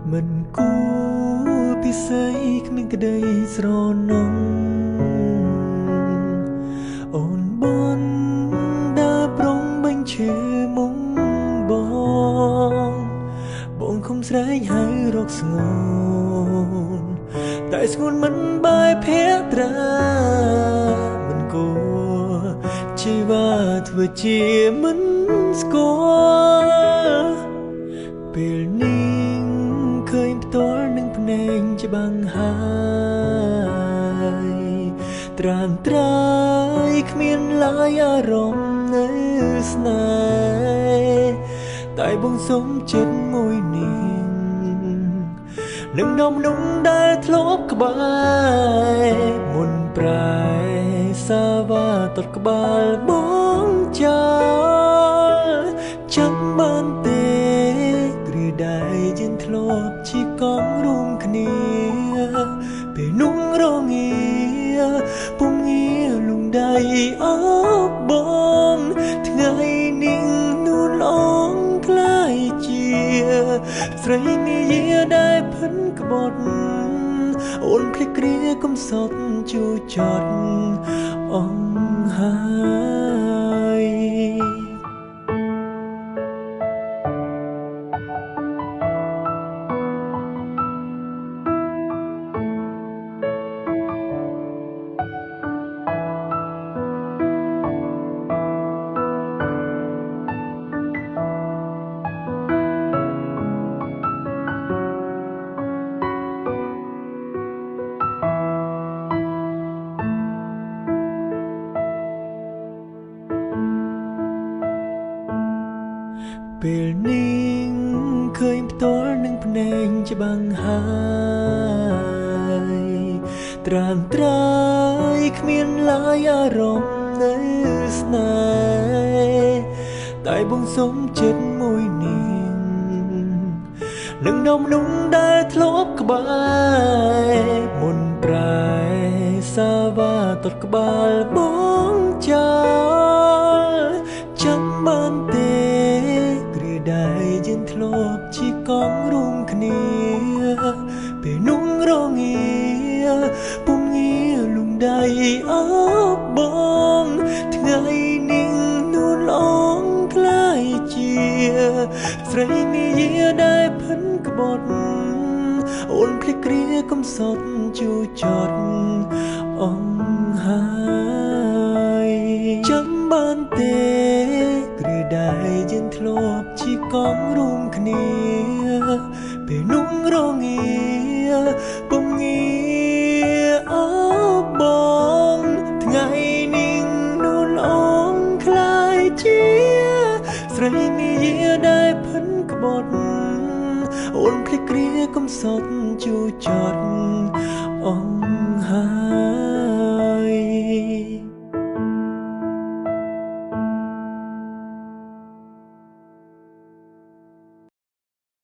mình cũ bị say mình cái đây rồi nông ôn bon đã prong bên chê mong bong không say hay rок ngôn tại ngôn mình bay phép ra mình cô chỉ và thừa chỉ mình scoreពេលនេះឃើញផ្ទាល់នឹងភ្នែកច្បាំងហើយត្រាំត្រៃគ្មានឡើយអារម្មណ៍នៅស្នេហ៍តែបងសុំចិត្តមួយនេះនឹងនំនំដែលធ្លាប់ក្បែរមុនប្រែសាវ៉ាតតក្បាលបងចោលចាំបានទេได้ยินทลบชีกองร่วมគ្នាពេលนุ่งរងាពុំងារលងដៃអបបងថ្ងៃនេះនួនអងក្លាយជាស្រីនាយាដែលភិនក្បត់អូនភ្លេចគ្រាកំសត់ជួចត់អងហើយពេលនេះឃើញផ្ទាល់នឹងភ្នែកច្បាំងហើយត្រាំត្រៃគ្មានឡើយអារម្មណ៍នៅស្នេហ៍តែបងសុំចិត្តមួយនេះនឹងនំនំដែលធ្លាប់ក្បែរមុនប្រែសាវ៉ាតតក្បាលបងចោលចាំបានទេได้ยินทลบชีกองร่วมគ្នាពេលนุ่งរងាពុំងារលងដៃអបបងថ្ងៃនេះនួនអងក្លាយជាស្រីនាយាដែលភិនក្បត់អូនភ្លេចគ្រាកំសត់ជួចត់អងហើយចាំបានទេได้ยินทลบชีกองร่วมគ្នាពេលนุ่งរងាពុំងារអបបងថ្ងៃនេះនួនអងក្លាយជាស្រីនាយាដែលភិនក្បត់អូនភ្លេចគ្រាកំសត់ជួចត់អង